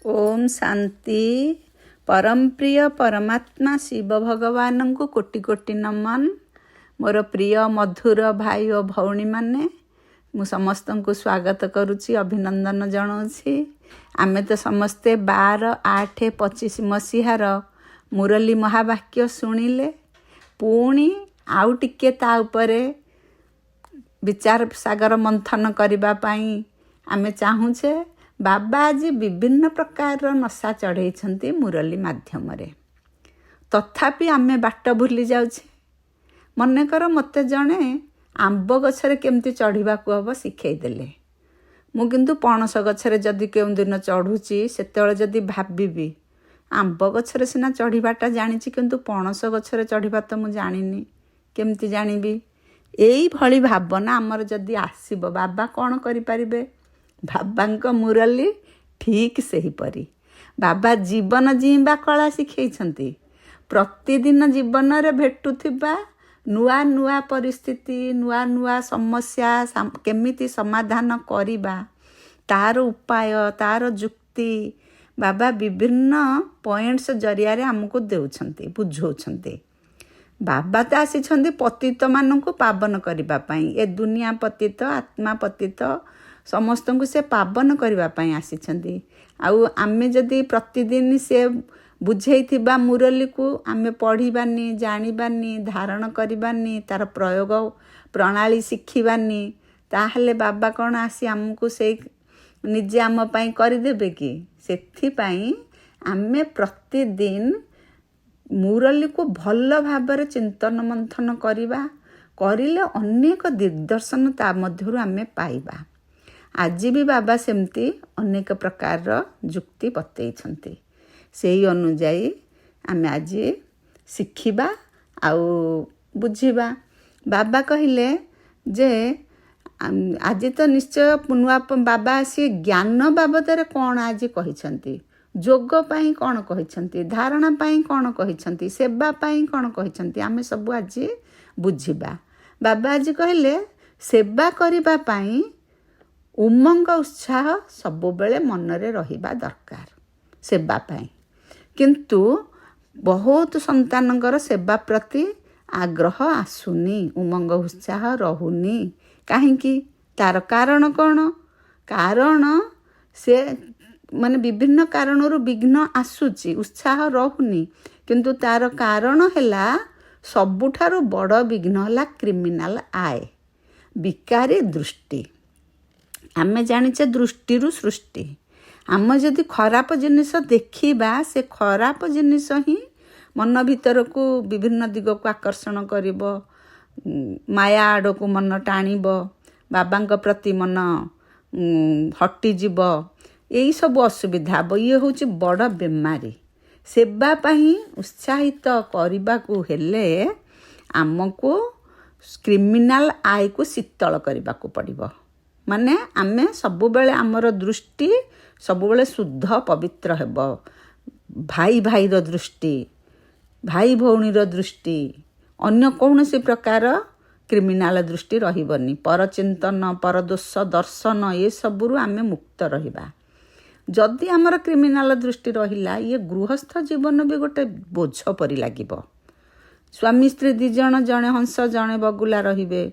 ओम शांति। परम प्रिय परमात्मा शिव भगवान को कोटि कोटि नमन। मोर प्रिय मधुर भाई और भौणी माने मु समस्त को स्वागत करुच्ची, अभिनंदन जनाऊँगी। आमे तो समस्ते 12/8/25 मसीहार मुरली महावाक्य शुणिले, पुणी आउ टिके ता उपरे विचार सागर मंथन करबा पाई आमे चाहूचे। बाबा आज विभिन्न प्रकार नशा चढ़ाई मुरली माध्यम रे, तथापि आमे बाट भूली जाउछे। मनकर मते जणे आंब गछरे केमती चढ़ीबा को हबो सिखै देले। मु किंतु पणस गछरे जदि केउ दिन चढ़ुची सेतेବେଳେ जदि भाबिबी आंब गछरे सिना चढ़ीबाटा जानिची, किंतु पणस गछरे चढ़ीबा तो मु जानिनी, केमती जानिबी। एई भली भावना आमर जदि आसीबो, बाबा कौन करि परिबे? बाबांक मुरली ठीक सही परी। बाबा जीवन जीवा कला शिखैछंती। प्रतिदिन जीवन रे भेटुथिबा नुआ नुआ परिस्थिति, नुआ नुआ समस्या केमिति समाधान करिबा तार उपाय, तार जुक्ति बाबा विभिन्न पॉइंट्स जरिया रे हमको देउछंती, बुझौछंती। बाबा तो आसीछंती पतित मानू पावन करबा पई। ए दुनिया पतित, आत्मा पतित समस्त को से पावन करने आसीछंती। आउ आमे जदि प्रतिदिन से बुझेइथिबा मुरली को आमे पढ़िबानी, जानिबानी, धारण करिबानी, तार प्रयोग प्रणाली शिखिबानी, ताहले बाबा कौन आसी हमको से निजे आम पई करदेबे कि? सेथिपाई आमे प्रतिदिन मुरली को भल भाବରେ चिंतन मंथन करिबा, करिले अनेक दिग्दर्शन ता मध्यरु आमे पाइबा। आज भी बाबा सेमती अनेक प्रकार जुक्ति बतैछंती। सेही अनुजाई आमे आज शिखिबा आउ बुझिबा। बाबा कहिले जे आज तो निश्चय नुआ बाबा आसी ज्ञान बाबदरे कौन आज कहिछंती, जोग पाई कौन कहिछंती, धारणा पाई कौन कहिछंती, सेवा पाई कौन कहिछंती, आमे सब आज बुझिबा। बाबा आज कहिले सेवा करिबा पाई उमंग उत्साह सबु बेले मन रे रहिबा दरकार सेवा पाई। किंतु बहुत संतानकर सेवा प्रति आग्रह आसुनी, उमंग उत्साह रहुनी। काहेकि? तार कारण कौन? कारण से माने विभिन्न कारणरू विघ्न आसुची, उत्साह रहुनी। किंतु तार कारण हैला सबुठारू बड़ विघ्न हैला क्रिमिनाल आय, विकारी दृष्टि। आमे जानिचे दृष्टिरू सृष्टि। आम जदि खराब जिनिस देखिबा, से खराब जिनिस ही मन भीतर को विभिन्न दिग को आकर्षण करिबो, माया आड़ को मन टाणिबो, बाबांक प्रति मन हटी जीवो। यही सब असुविधा हम। ये हूँ बड़ बेमारी। सेवा पाई उत्साहित करने को हेले आमको क्रिमिनाल आय को शीतल करने को पड़िबो। माने आमे सबु बेले आमर दृष्टि सबु बेले शुद्ध पवित्र हेबो। भाई भाई रो दृष्टि, भाई भौणी रो दृष्टि, अन्य कौनसी प्रकार क्रिमिनाल दृष्टि रहिबनी। परचिंतन, परदोष दर्शन ये सबुरु आमे मुक्त रहिबा। जदि आमर क्रिमिनाल दृष्टि रहिला, ये गृहस्थ जीवन भी गोटे बोझ परी लागिबो। स्वामी स्त्री दी जण, जणे हंस जणे बगुला रहिबे,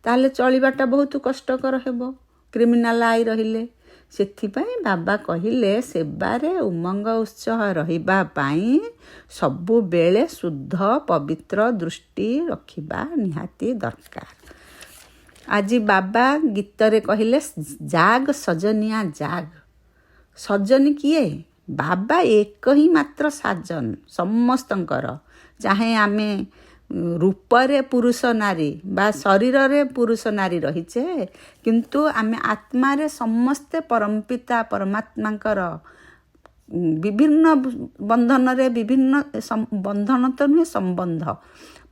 ताहले चलिबाटा बहुत कष्टकर हेबो क्रिमिनाल आई रहिले। सेथिपाई बाबा कहिले सेबारे उमंग उत्साह रहिबा पाई सबु बेले शुद्ध पवित्र दृष्टि रखिबा निहाती दरकार। आज बाबा गीतरे कहिले जाग सजनिया जाग। सजन किए? बाबा एक ही मात्र साजन समस्तंकर। चाहे आमे रूपरे पुरुष नारी बा शरीर रे पुरुष नारी रहीचे, किंतु आमे आत्मा रे समस्ते परमपिता परमात्मांकर विभिन्न बंधन रे, विभिन्न बंधन तो नुहे संबंध।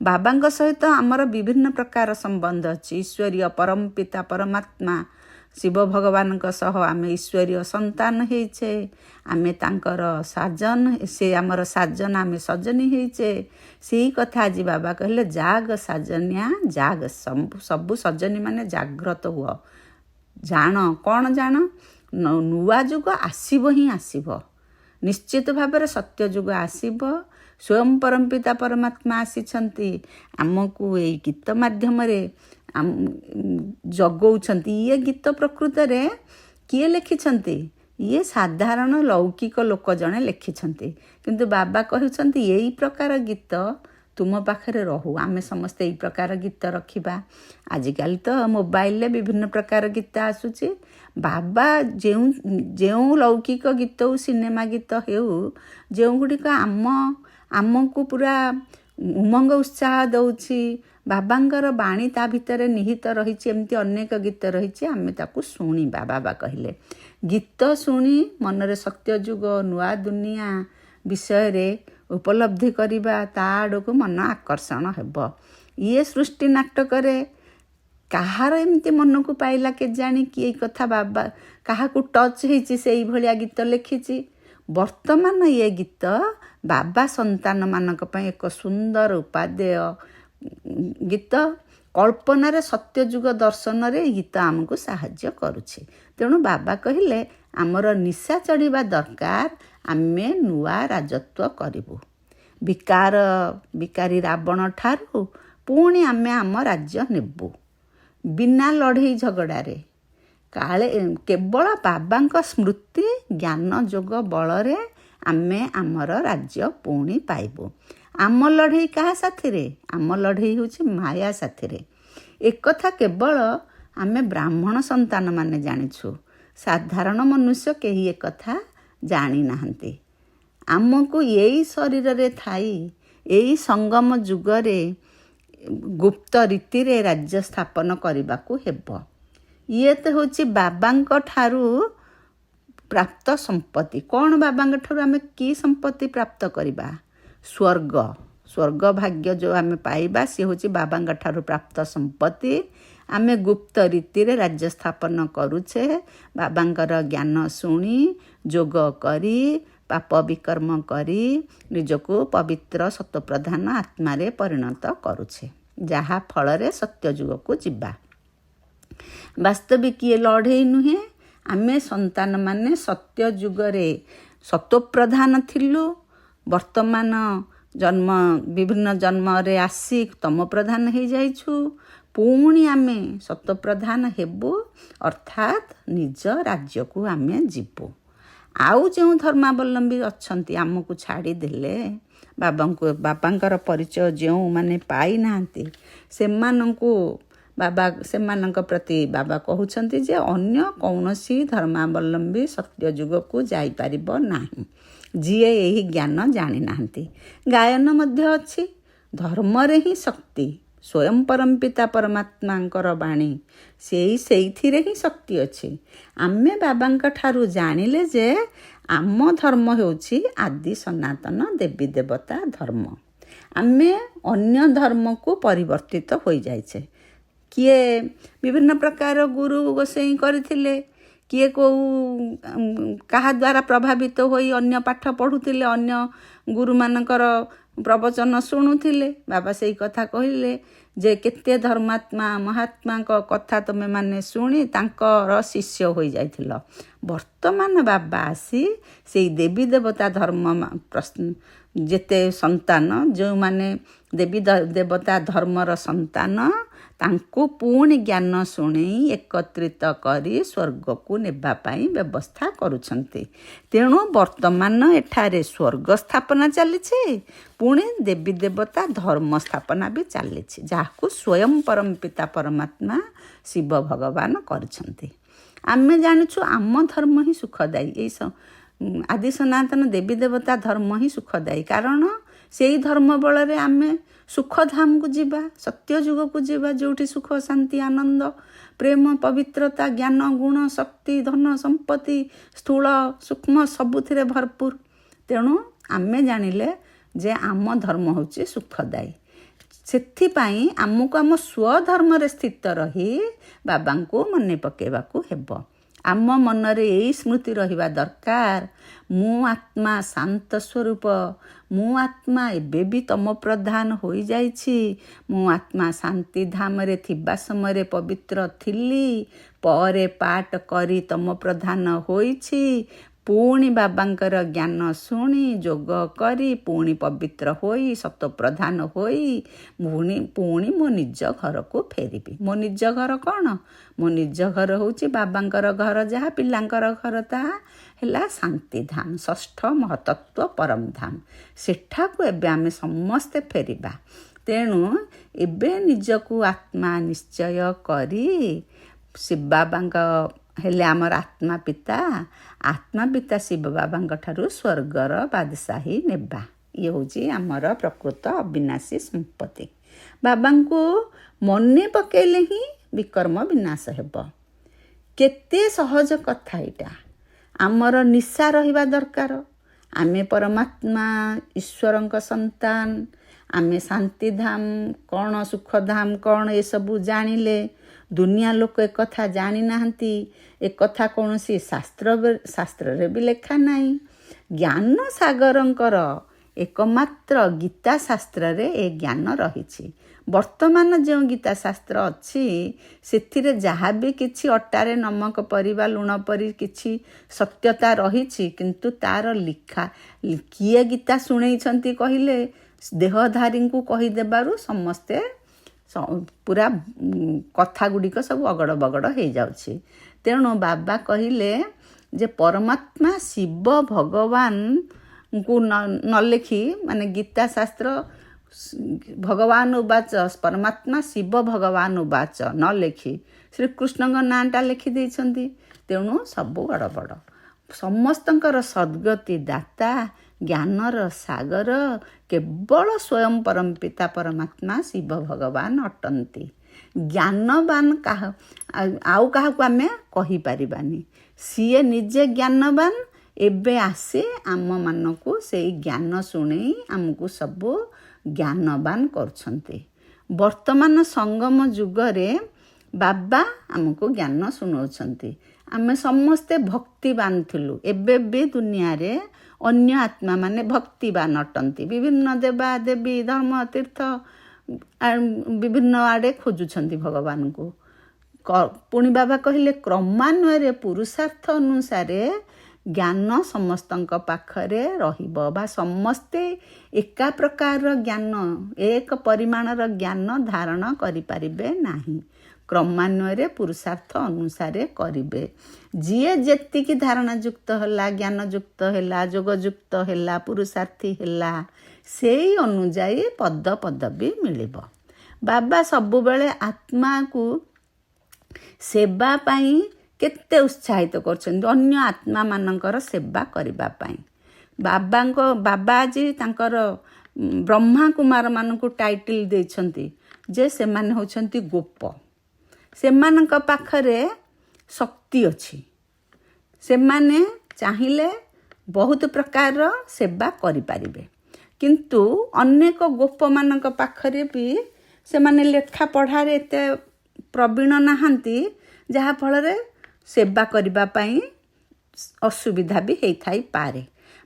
बाबांक सहित आमर विभिन्न प्रकार संबंध अछि। ईश्वरीय परमपिता परमात्मा शिव भगवान सह आमे ईश्वरीय संतान हेइछे। आमे तांकर साजन, से आमर साजन, आमे सजनी हेइछे। सेही कथा आज बाबा कहले जाग साजनिया जाग। सबु सजनी माने जाग्रत हुआ। जान कौन जान? नुआ जुग आसीबो ही आसीबो। ନିଶ୍ଚିତ ଭାବରେ ସତ୍ୟ ଯୁଗ ଆସିବ। ସ୍ୱୟଂ ପରମପିତା ପରମାତ୍ମା ଆସିଛନ୍ତି ଆମକୁ ଏଇ ଗୀତ ମାଧ୍ୟମରେ ଜଗଉଛନ୍ତି। ଇଏ ଗୀତ ପ୍ରକୃତରେ କିଏ ଲେଖିଛନ୍ତି? ଇଏ ସାଧାରଣ ଲୌକିକ ଲୋକ ଜଣେ ଲେଖିଛନ୍ତି, କିନ୍ତୁ ବାବା କହୁଛନ୍ତି ଏଇ ପ୍ରକାର ଗୀତ ତୁମ ପାଖରେ ରହୁ। ଆମେ ସମସ୍ତେ ଏଇ ପ୍ରକାର ଗୀତ ରଖିବା। ଆଜିକାଲି ତ ମୋବାଇଲରେ ବିଭିନ୍ନ ପ୍ରକାର ଗୀତ ଆସୁଛି। ବାବା ଯେଉଁ ଲୌକିକ ଗୀତ ହେଉ, ସିନେମା ଗୀତ ହେଉ, ଯେଉଁଗୁଡ଼ିକ ଆମକୁ ପୁରା ଉମଙ୍ଗ ଉତ୍ସାହ ଦେଉଛି, ବାବାଙ୍କର ବାଣୀ ତା ଭିତରେ ନିହିତ ରହିଛି, ଏମିତି ଅନେକ ଗୀତ ରହିଛି, ଆମେ ତାକୁ ଶୁଣିବା। ବାବା କହିଲେ ଗୀତ ଶୁଣି ମନରେ ସତ୍ୟଯୁଗ, ନୂଆ ଦୁନିଆ ବିଷୟରେ ଉପଲବ୍ଧି କରିବା, ତା ଆଡ଼କୁ ମନ ଆକର୍ଷଣ ହେବ। ଇଏ ସୃଷ୍ଟି ନାଟକରେ କାହାର ଏମିତି ମନକୁ ପାଇଲା କେଜାଣି, କି ଏଇ କଥା ବାବା କାହାକୁ ଟଚ୍ ହେଇଛି, ସେଇଭଳିଆ ଗୀତ ଲେଖିଛି। ବର୍ତ୍ତମାନ ଏ ଗୀତ ବାବା ସନ୍ତାନମାନଙ୍କ ପାଇଁ ଏକ ସୁନ୍ଦର ଉପାଦେୟ ଗୀତ। କଳ୍ପନାରେ ସତ୍ୟଯୁଗ ଦର୍ଶନରେ ଏ ଗୀତ ଆମକୁ ସାହାଯ୍ୟ କରୁଛି। ତେଣୁ ବାବା କହିଲେ ଆମର ନିଶା ଚଢ଼ିବା ଦରକାର, ଆମେ ନୂଆ ରାଜତ୍ୱ କରିବୁ। ବିକାରୀ ରାବଣ ଠାରୁ ପୁଣି ଆମେ ଆମ ରାଜ୍ୟ ନେବୁ, ବିନା ଲଢ଼େଇ ଝଗଡ଼ାରେ। କେବଳ ବାବାଙ୍କ ସ୍ମୃତି ଜ୍ଞାନ ଯୋଗ ବଳରେ ଆମେ ଆମର ରାଜ୍ୟ ପୁଣି ପାଇବୁ। ଆମ ଲଢ଼େଇ କାହା ସାଥିରେ? ଆମ ଲଢ଼େଇ ହେଉଛି ମାୟା ସାଥିରେ। ଏକଥା କେବଳ ଆମେ ବ୍ରାହ୍ମଣ ସନ୍ତାନମାନେ ଜାଣିଛୁ, ସାଧାରଣ ମନୁଷ୍ୟ କେହି ଏକଥା ଜାଣିନାହାନ୍ତି। ଆମକୁ ଏଇ ଶରୀରରେ ଥାଇ ଏଇ ସଙ୍ଗମ ଯୁଗରେ ଗୁପ୍ତ ରୀତିରେ ରାଜ୍ୟ ସ୍ଥାପନ କରିବାକୁ ହେବ। ଇଏ ତ ହେଉଛି ବାବାଙ୍କ ଠାରୁ ପ୍ରାପ୍ତ ସମ୍ପତ୍ତି। କ'ଣ ବାବାଙ୍କ ଠାରୁ ଆମେ କି ସମ୍ପତ୍ତି ପ୍ରାପ୍ତ କରିବା? ସ୍ୱର୍ଗ ଭାଗ୍ୟ ଯେଉଁ ଆମେ ପାଇବା, ସିଏ ହେଉଛି ବାବାଙ୍କ ଠାରୁ ପ୍ରାପ୍ତ ସମ୍ପତ୍ତି। ଆମେ ଗୁପ୍ତ ରୀତିରେ ରାଜ୍ୟ ସ୍ଥାପନ କରୁଛେ, ବାବାଙ୍କର ଜ୍ଞାନ ଶୁଣି, ଯୋଗ କରି, ପାପ ବିକର୍ମ କରି ନିଜକୁ ପବିତ୍ର ସତ୍ୱପ୍ରଧାନ ଆତ୍ମାରେ ପରିଣତ କରୁଛେ, ଯାହା ଫଳରେ ସତ୍ୟଯୁଗକୁ ଯିବା। ବାସ୍ତବିକ ଇଏ ଲଢ଼େଇ ନୁହେଁ। ଆମେ ସନ୍ତାନମାନେ ସତ୍ୟଯୁଗରେ ସତ୍ୱପ୍ରଧାନ ଥିଲୁ, ବର୍ତ୍ତମାନ ବିଭିନ୍ନ ଜନ୍ମରେ ଆସି ତମ ପ୍ରଧାନ ହେଇଯାଇଛୁ। ପୁଣି ଆମେ ସତ୍ୱପ୍ରଧାନ ହେବୁ, ଅର୍ଥାତ୍ ନିଜ ରାଜ୍ୟକୁ ଆମେ ଯିବୁ। ଆଉ ଯେଉଁ ଧର୍ମାବଲମ୍ବୀ ଅଛନ୍ତି ଆମକୁ ଛାଡ଼ିଦେଲେ, ବାବାଙ୍କର ପରିଚୟ ଯେଉଁମାନେ ପାଇନାହାନ୍ତି, ସେମାନଙ୍କ ପ୍ରତି ବାବା କହୁଛନ୍ତି ଯେ ଅନ୍ୟ କୌଣସି ଧର୍ମାବଲମ୍ବୀ ସତ୍ୟଯୁଗକୁ ଯାଇପାରିବ ନାହିଁ, ଯିଏ ଏହି ଜ୍ଞାନ ଜାଣିନାହାନ୍ତି। ଗାୟନ ମଧ୍ୟ ଅଛି, ଧର୍ମରେ ହିଁ ଶକ୍ତି। ସ୍ୱୟଂ ପରମପିତା ପରମାତ୍ମାଙ୍କର ବାଣୀ, ସେଇଥିରେ ହିଁ ଶକ୍ତି ଅଛି। ଆମେ ବାବାଙ୍କ ଠାରୁ ଜାଣିଲେ ଯେ ଆମ ଧର୍ମ ହେଉଛି ଆଦି ସନାତନ ଦେବୀ ଦେବତା ଧର୍ମ। ଆମେ ଅନ୍ୟ ଧର୍ମକୁ ପରିବର୍ତ୍ତିତ ହୋଇଯାଇଛେ। କିଏ ବିଭିନ୍ନ ପ୍ରକାର ଗୁରୁ ଗୋସାଇଁ କରିଥିଲେ, କିଏ କାହା ଦ୍ୱାରା ପ୍ରଭାବିତ ହୋଇ ଅନ୍ୟ ପାଠ ପଢ଼ୁଥିଲେ, ଅନ୍ୟ ଗୁରୁମାନଙ୍କର ପ୍ରବଚନ ଶୁଣୁଥିଲେ। ବାବା ସେଇ କଥା କହିଲେ ଯେ କେତେ ଧର୍ମାତ୍ମା ମହାତ୍ମାଙ୍କ କଥା ତୁମେମାନେ ଶୁଣି ତାଙ୍କର ଶିଷ୍ୟ ହୋଇଯାଇଥିଲ। ବର୍ତ୍ତମାନ ବାବା ଆସି ସେଇ ଦେବୀ ଦେବତା ଧର୍ମ ଯେତେ ସନ୍ତାନ, ଯେଉଁମାନେ ଦେବୀ ଦେବତା ଧର୍ମର ସନ୍ତାନ, ତାଙ୍କୁ ପୁଣି ଜ୍ଞାନ ଶୁଣେଇ ଏକତ୍ରିତ କରି ସ୍ୱର୍ଗକୁ ନେବା ପାଇଁ ବ୍ୟବସ୍ଥା କରୁଛନ୍ତି। ତେଣୁ ବର୍ତ୍ତମାନ ଏଠାରେ ସ୍ୱର୍ଗ ସ୍ଥାପନା ଚାଲିଛି, ପୁଣି ଦେବୀ ଦେବତା ଧର୍ମ ସ୍ଥାପନା ବି ଚାଲିଛି, ଯାହାକୁ ସ୍ୱୟଂ ପରମପିତା ପରମାତ୍ମା ଶିବ ଭଗବାନ କରିଛନ୍ତି। ଆମେ ଜାଣିଛୁ ଆମ ଧର୍ମ ହିଁ ସୁଖଦାୟୀ। ଏଇ ଆଦି ସନାତନ ଦେବୀ ଦେବତା ଧର୍ମ ହିଁ ସୁଖଦାୟୀ, କାରଣ ସେଇ ଧର୍ମ ବଳରେ ଆମେ ସୁଖଧାମକୁ ଯିବା, ସତ୍ୟଯୁଗକୁ ଯିବା, ଯେଉଁଠି ସୁଖ ଶାନ୍ତି ଆନନ୍ଦ ପ୍ରେମ ପବିତ୍ରତା ଜ୍ଞାନ ଗୁଣ ଶକ୍ତି ଧନ ସମ୍ପତ୍ତି ସ୍ଥୂଳ ସୂକ୍ଷ୍ମ ସବୁଥିରେ ଭରପୁର। ତେଣୁ ଆମେ ଜାଣିଲେ ଯେ ଆମ ଧର୍ମ ହେଉଛି ସୁଖଦାୟୀ। ସେଥିପାଇଁ ଆମକୁ ଆମ ସ୍ୱଧର୍ମରେ ସ୍ଥିତ ରହି ବାବାଙ୍କୁ ମନେ ପକାଇବାକୁ ହେବ। ଆମ ମନରେ ଏଇ ସ୍ମୃତି ରହିବା ଦରକାର, ମୁଁ ଆତ୍ମା ଶାନ୍ତ ସ୍ୱରୂପ, ମୁଁ ଆତ୍ମା ଏବେ ବି ତମ ପ୍ରଧାନ ହୋଇଯାଇଛି। ମୁଁ ଆତ୍ମା ଶାନ୍ତି ଧାମରେ ଥିବା ସମୟରେ ପବିତ୍ର ଥିଲି, ପରେ ପାଠ କରି ତମ ପ୍ରଧାନ ହୋଇଛି, ପୁଣି ବାବାଙ୍କର ଜ୍ଞାନ ଶୁଣି ଯୋଗ କରି ପୁଣି ପବିତ୍ର ହୋଇ ସତ୍ୱପ୍ରଧାନ ହୋଇ ପୁଣି ମୋ ନିଜ ଘରକୁ ଫେରିବି। ମୋ ନିଜ ଘର କ'ଣ? ମୋ ନିଜ ଘର ହେଉଛି ବାବାଙ୍କର ଘର, ଯାହା ପିଲାଙ୍କର ଘର ତାହା ହେଲା ଶାନ୍ତିଧାମ, ଷଷ୍ଠ ମହତତ୍ଵ ପରମଧାମ। ସେଠାକୁ ଏବେ ଆମେ ସମସ୍ତେ ଫେରିବା। ତେଣୁ ଏବେ ନିଜକୁ ଆତ୍ମା ନିଶ୍ଚୟ କରି ଶିବ ବାବାଙ୍କ ହେଲେ ଆମର ଆତ୍ମା ପିତା ଶିବ ବାବାଙ୍କ ଠାରୁ ସ୍ୱର୍ଗର ବାଦଶାହୀ ନେବା। ଇଏ ହେଉଛି ଆମର ପ୍ରକୃତ ଅବିନାଶୀ ସମ୍ପତ୍ତି। ବାବାଙ୍କୁ ମନେ ପକାଇଲେ ହିଁ ବିକର୍ମ ବିନାଶ ହେବ। କେତେ ସହଜ କଥା ଏଇଟା। ଆମର ନିଶା ରହିବା ଦରକାର। ଆମେ ପରମାତ୍ମା ଈଶ୍ୱରଙ୍କ ସନ୍ତାନ, ଆମେ ଶାନ୍ତିଧାମ କ'ଣ ସୁଖଧାମ କ'ଣ ଏସବୁ ଜାଣିଲେ। ଦୁନିଆ ଲୋକ ଏକଥା ଜାଣିନାହାନ୍ତି। ଏକଥା କୌଣସି ଶାସ୍ତ୍ରରେ ବି ଲେଖା ନାହିଁ। ଜ୍ଞାନ ସାଗରଙ୍କର ଏକମାତ୍ର ଗୀତା ଶାସ୍ତ୍ରରେ ଏ ଜ୍ଞାନ ରହିଛି। ବର୍ତ୍ତମାନ ଯେଉଁ ଗୀତା ଶାସ୍ତ୍ର ଅଛି ସେଥିରେ ଯାହା ବି କିଛି ଅଟାରେ ନମକ ପରିବା ଲୁଣ ପରି କିଛି ସତ୍ୟତା ରହିଛି, କିନ୍ତୁ ତାର କିଏ ଗୀତା ଶୁଣେଇଛନ୍ତି କହିଲେ ଦେହଧାରୀଙ୍କୁ କହିଦେବାରୁ ସମସ୍ତେ ପୁରା କଥା ଗୁଡ଼ିକ ସବୁ ଅଗଡ଼ ବଗଡ଼ ହେଇଯାଉଛି। ତେଣୁ ବାବା କହିଲେ ଯେ ପରମାତ୍ମା ଶିବ ଭଗବାନଙ୍କୁ ନ ଲେଖି, ମାନେ ଗୀତା ଶାସ୍ତ୍ର ଭଗବାନ ଉବାଚ ପରମାତ୍ମା ଶିବ ଭଗବାନ ଉବାଚ ନ ଲେଖି ଶ୍ରୀକୃଷ୍ଣଙ୍କ ନାଁଟା ଲେଖି ଦେଇଛନ୍ତି। ତେଣୁ ସବୁ ଗଡ଼ବଡ଼। ସମସ୍ତଙ୍କର ସଦ୍ଗତି ଦାତା ଜ୍ଞାନର ସାଗର କେବଳ ସ୍ୱୟଂ ପରମପିତା ପରମାତ୍ମା ଶିବ ଭଗବାନ ଅଟନ୍ତି। ଜ୍ଞାନବାନ ଆଉ କାହାକୁ ଆମେ କହିପାରିବାନି। ସିଏ ନିଜେ ଜ୍ଞାନବାନ। ଏବେ ଆସି ଆମମାନଙ୍କୁ ସେଇ ଜ୍ଞାନ ଶୁଣେଇ ଆମକୁ ସବୁ ଜ୍ଞାନବାନ କରୁଛନ୍ତି। ବର୍ତ୍ତମାନ ସଙ୍ଗମ ଯୁଗରେ ବାବା ଆମକୁ ଜ୍ଞାନ ଶୁଣାଉଛନ୍ତି। ଆମେ ସମସ୍ତେ ଭକ୍ତିବାନ ଥିଲୁ। ଏବେ ବି ଦୁନିଆରେ ଅନ୍ୟ ଆତ୍ମାମାନେ ଭକ୍ତିବାନ ଅଟନ୍ତି। ବିଭିନ୍ନ ଦେବା ଦେବୀ ଧର୍ମ ତୀର୍ଥ ବିଭିନ୍ନ ଆଡ଼େ ଖୋଜୁଛନ୍ତି ଭଗବାନଙ୍କୁ। ପୁଣି ବାବା କହିଲେ କ୍ରମାନ୍ୱୟରେ ପୁରୁଷାର୍ଥ ଅନୁସାରେ ଜ୍ଞାନ ସମସ୍ତଙ୍କ ପାଖରେ ରହିବ, ବା ସମସ୍ତେ ଏକା ପ୍ରକାରର ଜ୍ଞାନ ଏକ ପରିମାଣର ଜ୍ଞାନ ଧାରଣ କରିପାରିବେ ନାହିଁ। କ୍ରମାନ୍ୱୟରେ ପୁରୁଷାର୍ଥ ଅନୁସାରେ କରିବେ। ଯିଏ ଯେତିକି ଧାରଣାଯୁକ୍ତ ହେଲା, ଜ୍ଞାନଯୁକ୍ତ ହେଲା, ଯୋଗଯୁକ୍ତ ହେଲା, ପୁରୁଷାର୍ଥୀ ହେଲା, ସେଇ ଅନୁଯାୟୀ ପଦପଦବୀ ମିଳିବ। ବାବା ସବୁବେଳେ ଆତ୍ମାକୁ ସେବା ପାଇଁ କେତେ ଉତ୍ସାହିତ କରୁଛନ୍ତି, ଅନ୍ୟ ଆତ୍ମାମାନଙ୍କର ସେବା କରିବା ପାଇଁ। ବାବା ଆଜି ତାଙ୍କର ବ୍ରହ୍ମା କୁମାରମାନଙ୍କୁ ଟାଇଟଲ ଦେଇଛନ୍ତି ଯେ ସେମାନେ ହେଉଛନ୍ତି ଗୋପ। ସେମାନଙ୍କ ପାଖରେ ଶକ୍ତି ଅଛି। ସେମାନେ ଚାହିଁଲେ ବହୁତ ପ୍ରକାରର ସେବା କରିପାରିବେ। କିନ୍ତୁ ଅନେକ ଗୋପମାନଙ୍କ ପାଖରେ ବି ସେମାନେ ଲେଖା ପଢ଼ାରେ ଏତେ ପ୍ରବୀଣ ନାହାନ୍ତି, ଯାହାଫଳରେ ସେବା କରିବା ପାଇଁ ଅସୁବିଧା ବି ହେଇଥାଇପାରେ।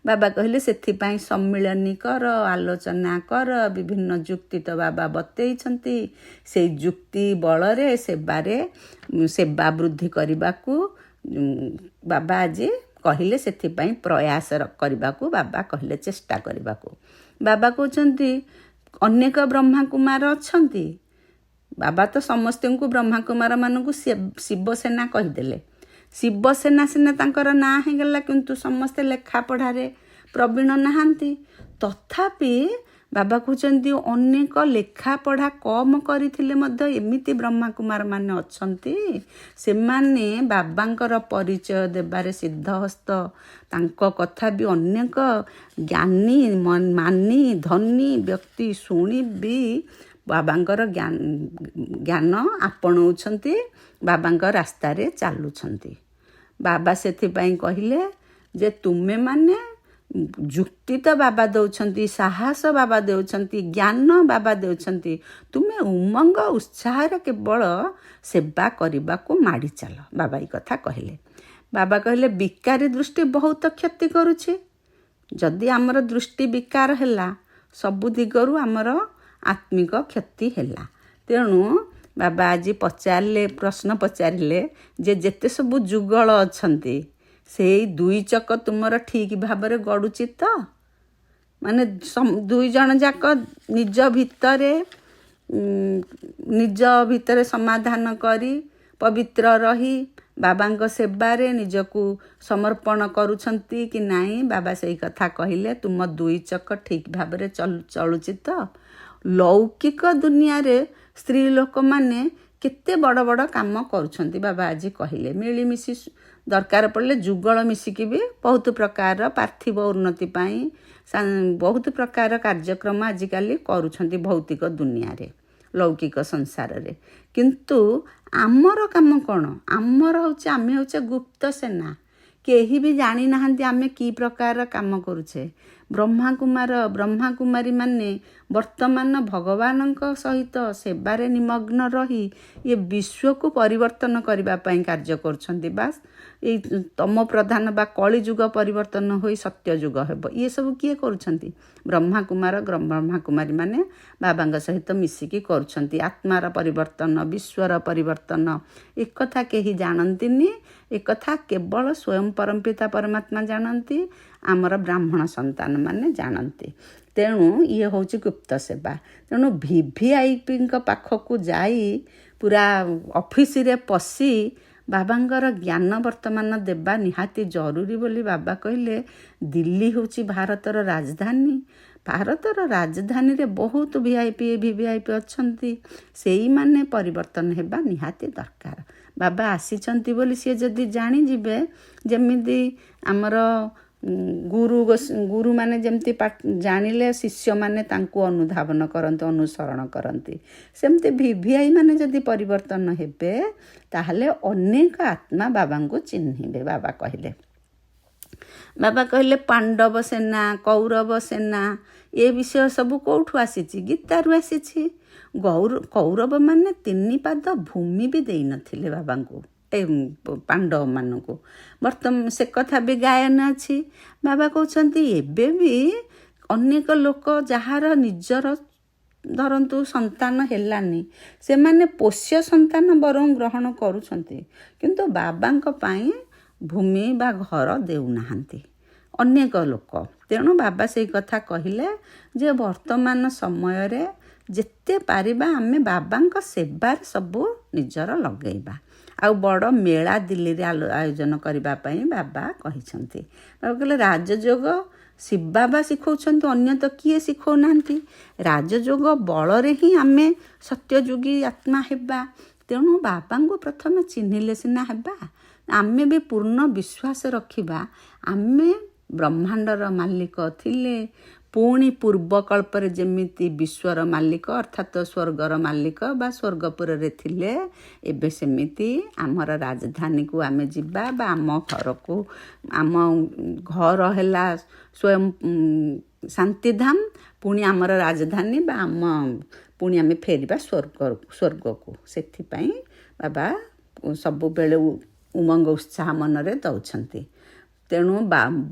ବାବା କହିଲେ ସେଥିପାଇଁ ସମ୍ମିଳନୀ କର, ଆଲୋଚନା କର, ବିଭିନ୍ନ ଯୁକ୍ତି ତ ବାବା ବତେଇଛନ୍ତି। ସେଇ ଯୁକ୍ତି ବଳରେ ସେବା ବୃଦ୍ଧି କରିବାକୁ ବାବା ଆଜି କହିଲେ। ସେଥିପାଇଁ ପ୍ରୟାସ କରିବାକୁ ବାବା କହିଲେ, ଚେଷ୍ଟା କରିବାକୁ। ବାବା କହୁଛନ୍ତି ଅନେକ ବ୍ରହ୍ମାକୁମାର ଅଛନ୍ତି। ବାବା ତ ସମସ୍ତଙ୍କୁ ବ୍ରହ୍ମାକୁମାରମାନଙ୍କୁ ଶିବସେନା କହିଦେଲେ। ଶିବସେନା ସିନା ତାଙ୍କର ନାଁ ହେଇଗଲା, କିନ୍ତୁ ସମସ୍ତେ ଲେଖାପଢ଼ାରେ ପ୍ରବୀଣ ନାହାନ୍ତି। ତଥାପି ବାବା କହୁଛନ୍ତି ଅନେକ ଲେଖାପଢ଼ା କମ୍ କରିଥିଲେ ମଧ୍ୟ ଏମିତି ବ୍ରହ୍ମାକୁମାରମାନେ ଅଛନ୍ତି, ସେମାନେ ବାବାଙ୍କର ପରିଚୟ ଦେବାରେ ସିଦ୍ଧହସ୍ତ। ତାଙ୍କ କଥା ବି ଅନେକ ଜ୍ଞାନୀ ମାନି ଧନୀ ବ୍ୟକ୍ତି ଶୁଣି ବି ବାବାଙ୍କର ଜ୍ଞାନ ଆପଣଉଛନ୍ତି, ବାବାଙ୍କ ରାସ୍ତାରେ ଚାଲୁଛନ୍ତି। ବାବା ସେଥିପାଇଁ କହିଲେ ଯେ ତୁମେମାନେ ଯୁକ୍ତି ତ ବାବା ଦେଉଛନ୍ତି, ସାହସ ବାବା ଦେଉଛନ୍ତି, ଜ୍ଞାନ ବାବା ଦେଉଛନ୍ତି, ତୁମେ ଉମଙ୍ଗ ଉତ୍ସାହରେ କେବଳ ସେବା କରିବାକୁ ମାଡ଼ି ଚାଲ। ବାବା ଏ କଥା କହିଲେ। ବାବା କହିଲେ ବିକାରୀ ଦୃଷ୍ଟି ବହୁତ କ୍ଷତି କରୁଛି। ଯଦି ଆମର ଦୃଷ୍ଟି ବିକାର ହେଲା, ସବୁ ଦିଗରୁ ଆମର ଆତ୍ମିକ କ୍ଷତି ହେଲା। ତେଣୁ ବାବା ଆଜି ପ୍ରଶ୍ନ ପଚାରିଲେ ଯେ ଯେତେ ସବୁ ଯୁଗଳ ଅଛନ୍ତି, ସେଇ ଦୁଇ ଚକ ତୁମର ଠିକ୍ ଭାବରେ ଗଡ଼ୁଛି ତ? ମାନେ ଦୁଇ ଜଣ ଯାକ ନିଜ ଭିତରେ ସମାଧାନ କରି ପବିତ୍ର ରହି ବାବାଙ୍କ ସେବାରେ ନିଜକୁ ସମର୍ପଣ କରୁଛନ୍ତି କି ନାହିଁ? ବାବା ସେଇ କଥା କହିଲେ, ତୁମ ଦୁଇ ଚକ ଠିକ୍ ଭାବରେ ଚଳୁଛି ତ? ଲୌକିକ ଦୁନିଆରେ ସ୍ତ୍ରୀ ଲୋକମାନେ କେତେ ବଡ଼ ବଡ଼ କାମ କରୁଛନ୍ତି ବାବା ଆଜି କହିଲେ। ମିଳିମିଶି ଦରକାର ପଡ଼ିଲେ ଯୁଗଳ ମିଶିକି ବି ବହୁତ ପ୍ରକାରର ପାର୍ଥିବ ଉନ୍ନତି ପାଇଁ ବହୁତ ପ୍ରକାର କାର୍ଯ୍ୟକ୍ରମ ଆଜିକାଲି କରୁଛନ୍ତି ଭୌତିକ ଦୁନିଆରେ, ଲୌକିକ ସଂସାରରେ। କିନ୍ତୁ ଆମର କାମ କ'ଣ? ଆମେ ହେଉଛେ ଗୁପ୍ତ ସେନା। କେହି ବି ଜାଣିନାହାନ୍ତି ଆମେ କି ପ୍ରକାର କାମ କରୁଛେ। ବ୍ରହ୍ମାକୁମାରୀମାନେ ବର୍ତ୍ତମାନ ଭଗବାନଙ୍କ ସହିତ ସେବାରେ ନିମଗ୍ନ ରହି ଏ ବିଶ୍ୱକୁ ପରିବର୍ତ୍ତନ କରିବା ପାଇଁ କାର୍ଯ୍ୟ କରୁଛନ୍ତି। ବାସ୍ ଏଇ ତମ ପ୍ରଧାନ ବା କଳିଯୁଗ ପରିବର୍ତ୍ତନ ହୋଇ ସତ୍ୟଯୁଗ ହେବ। ଇଏ ସବୁ କିଏ କରୁଛନ୍ତି? ବ୍ରହ୍ମାକୁମାରୀମାନେ ବାବାଙ୍କ ସହିତ ମିଶିକି କରୁଛନ୍ତି ଆତ୍ମାର ପରିବର୍ତ୍ତନ, ବିଶ୍ୱର ପରିବର୍ତ୍ତନ। ଏକଥା କେହି ଜାଣନ୍ତିନି। ଏକଥା କେବଳ ସ୍ୱୟଂ ପରମପିତା ପରମାତ୍ମା ଜାଣନ୍ତି, ଆମର ବ୍ରାହ୍ମଣ ସନ୍ତାନମାନେ ଜାଣନ୍ତି। ତେଣୁ ଇଏ ହେଉଛି ଗୁପ୍ତ ସେବା। ତେଣୁ VVIPଙ୍କ ପାଖକୁ ଯାଇ ପୁରା ଅଫିସରେ ପଶି ବାବାଙ୍କର ଜ୍ଞାନ ବର୍ତ୍ତମାନ ଦେବା ନିହାତି ଜରୁରୀ ବୋଲି ବାବା କହିଲେ। ଦିଲ୍ଲୀ ହେଉଛି ଭାରତର ରାଜଧାନୀ। ଭାରତର ରାଜଧାନୀରେ ବହୁତ VVIP ଅଛନ୍ତି। ସେଇମାନେ ପରିବର୍ତ୍ତନ ହେବା ନିହାତି ଦରକାର। ବାବା ଆସିଛନ୍ତି ବୋଲି ସିଏ ଯଦି ଜାଣିଯିବେ, ଯେମିତି ଆମର ଗୁରୁମାନେ ଯେମିତି ଜାଣିଲେ ଶିଷ୍ୟମାନେ ତାଙ୍କୁ ଅନୁଧାବନ କରନ୍ତି, ଅନୁସରଣ କରନ୍ତି, ସେମିତି VVI ମାନେ ଯଦି ପରିବର୍ତ୍ତନ ହେବେ ତାହେଲେ ଅନେକ ଆତ୍ମା ବାବାଙ୍କୁ ଚିହ୍ନିବେ। ବାବା କହିଲେ ପାଣ୍ଡବ ସେନା, କୌରବ ସେନା, ଏ ବିଷୟ ସବୁ କେଉଁଠୁ ଆସିଛି? ଗୀତାରୁ ଆସିଛି। କୌରବମାନେ 3 ପାଦ ଭୂମି ବି ଦେଇନଥିଲେ ବାବାଙ୍କୁ, ପାଣ୍ଡବମାନଙ୍କୁ। ବର୍ତ୍ତମାନ ସେ କଥା ବି ଗାୟନ ଅଛି। ବାବା କହୁଛନ୍ତି ଏବେ ବି ଅନେକ ଲୋକ ଯାହାର ନିଜର ଧରନ୍ତୁ ସନ୍ତାନ ହେଲାନି, ସେମାନେ ପୋଷ୍ୟ ସନ୍ତାନ ବରଂ ଗ୍ରହଣ କରୁଛନ୍ତି, କିନ୍ତୁ ବାବାଙ୍କ ପାଇଁ ଭୂମି ବା ଘର ଦେଉନାହାନ୍ତି ଅନେକ ଲୋକ। ତେଣୁ ବାବା ସେଇ କଥା କହିଲେ ଯେ ବର୍ତ୍ତମାନ ସମୟରେ ଯେତେ ପାରିବା ଆମେ ବାବାଙ୍କ ସେବାରେ ସବୁ ନିଜର ଲଗେଇବା। ଆଉ ବଡ଼ ମେଳା ଦିଲ୍ଲୀରେ ଆୟୋଜନ କରିବା ପାଇଁ ବାବା କହିଛନ୍ତି। ବାବା କହିଲେ ରାଜଯୋଗ ଶିବବାବା ଶିଖଉଛନ୍ତି, ଅନ୍ୟ ତ କିଏ ଶିଖଉନାହାନ୍ତି। ରାଜଯୋଗ ବଳରେ ହିଁ ଆମେ ସତ୍ୟଯୋଗୀ ଆତ୍ମା ହେବା। ତେଣୁ ବାବାଙ୍କୁ ପ୍ରଥମେ ଚିହ୍ନିଲେ ସିନା ହେବା। ଆମେ ବି ପୂର୍ଣ୍ଣ ବିଶ୍ୱାସ ରଖିବା ଆମେ ବ୍ରହ୍ମାଣ୍ଡର ମାଲିକ ଥିଲେ, ପୁଣି ପୂର୍ବକଳ୍ପରେ ଯେମିତି ବିଶ୍ୱର ମାଲିକ ଅର୍ଥାତ୍ ସ୍ୱର୍ଗର ମାଲିକ ବା ସ୍ୱର୍ଗପୁରରେ ଥିଲେ, ଏବେ ସେମିତି ଆମର ରାଜଧାନୀକୁ ଆମେ ଯିବା ବା ଆମ ଘରକୁ, ଆମ ଘର ହେଲା ସ୍ୱୟଂ ଶାନ୍ତିଧାମ, ପୁଣି ଆମର ରାଜଧାନୀ ବା ପୁଣି ଆମେ ଫେରିବା ସ୍ୱର୍ଗକୁ। ସେଥିପାଇଁ ବାବା ସବୁବେଳେ ଉମଙ୍ଗ ଉତ୍ସାହ ମନରେ ଦେଉଛନ୍ତି। ତେଣୁ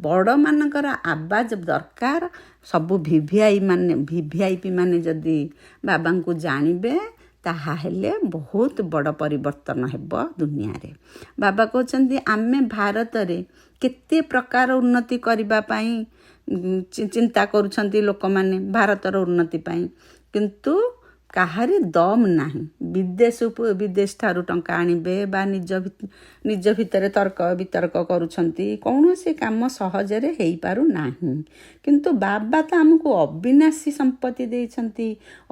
ବଡ଼ମାନଙ୍କର ଆବାଜ ଦରକାର। ସବୁ VVIP ମାନେ ଯଦି ବାବାଙ୍କୁ ଜାଣିବେ ତାହା ହେଲେ ବହୁତ ବଡ଼ ପରିବର୍ତ୍ତନ ହେବ ଦୁନିଆରେ। ବାବା କହୁଛନ୍ତି ଆମେ ଭାରତରେ କେତେ ପ୍ରକାର ଉନ୍ନତି କରିବା ପାଇଁ ଚିନ୍ତା କରୁଛନ୍ତି ଲୋକମାନେ, ଭାରତର ଉନ୍ନତି ପାଇଁ, କିନ୍ତୁ କାହାରି ଦମ୍ ନାହିଁ। ବିଦେଶ ଠାରୁ ଟଙ୍କା ଆଣିବେ ବା ନିଜ ଭିତରେ ତର୍କ ବିତର୍କ କରୁଛନ୍ତି। କୌଣସି କାମ ସହଜରେ ହେଇପାରୁନାହିଁ। କିନ୍ତୁ ବାବା ତ ଆମକୁ ଅବିନାଶୀ ସମ୍ପତ୍ତି ଦେଇଛନ୍ତି,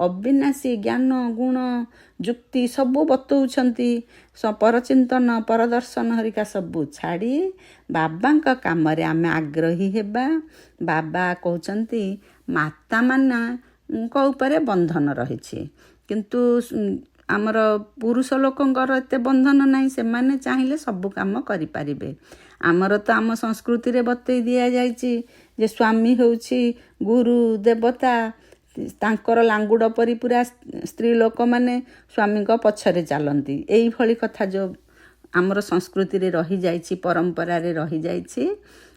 ଅବିନାଶୀ ଜ୍ଞାନ ଗୁଣ ଯୁକ୍ତି ସବୁ ବତଉଛନ୍ତି। ପରଚିନ୍ତନ ପରଦର୍ଶନ ହରିକା ସବୁ ଛାଡ଼ି ବାବାଙ୍କ କାମରେ ଆମେ ଆଗ୍ରହୀ ହେବା। ବାବା କହୁଛନ୍ତି ମାତାମାନଙ୍କ ଉପରେ ବନ୍ଧନ ରହିଛି, କିନ୍ତୁ ଆମର ପୁରୁଷ ଲୋକଙ୍କର ଏତେ ବନ୍ଧନ ନାହିଁ। ସେମାନେ ଚାହିଁଲେ ସବୁ କାମ କରିପାରିବେ। ଆମର ତ ଆମ ସଂସ୍କୃତିରେ ବତେଇ ଦିଆଯାଇଛି ଯେ ସ୍ୱାମୀ ହେଉଛି ଗୁରୁ ଦେବତା, ତାଙ୍କର ଲାଙ୍ଗୁଡ଼ ପରି ପୁରା ସ୍ତ୍ରୀ ଲୋକମାନେ ସ୍ୱାମୀଙ୍କ ପଛରେ ଚାଲନ୍ତି। ଏଇଭଳି କଥା ଯେଉଁ ଆମର ସଂସ୍କୃତିରେ ରହିଯାଇଛି, ପରମ୍ପରାରେ ରହିଯାଇଛି,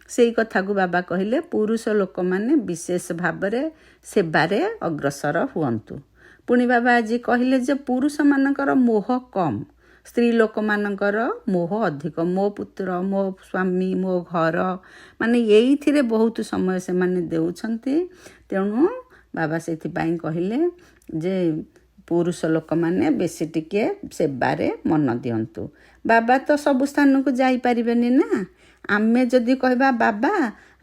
ସେଇ କଥାକୁ ବାବା କହିଲେ ପୁରୁଷ ଲୋକମାନେ ବିଶେଷ ଭାବରେ ସେବାରେ ଅଗ୍ରସର ହୁଅନ୍ତୁ। ପୁଣି ବାବା ଆଜି କହିଲେ ଯେ ପୁରୁଷମାନଙ୍କର ମୋହ କମ୍, ସ୍ତ୍ରୀ ଲୋକମାନଙ୍କର ମୋହ ଅଧିକ, ମୋ ପୁତ୍ର, ମୋ ସ୍ୱାମୀ, ମୋ ଘର, ମାନେ ଏଇଥିରେ ବହୁତ ସମୟ ସେମାନେ ଦେଉଛନ୍ତି। ତେଣୁ ବାବା ସେଥିପାଇଁ କହିଲେ ଯେ ପୁରୁଷ ଲୋକମାନେ ବେଶୀ ଟିକେ ସେବାରେ ମନ ଦିଅନ୍ତୁ। ବାବା ତ ସବୁ ସ୍ଥାନକୁ ଯାଇପାରିବେନି ନା। ଆମେ ଯଦି କହିବା ବାବା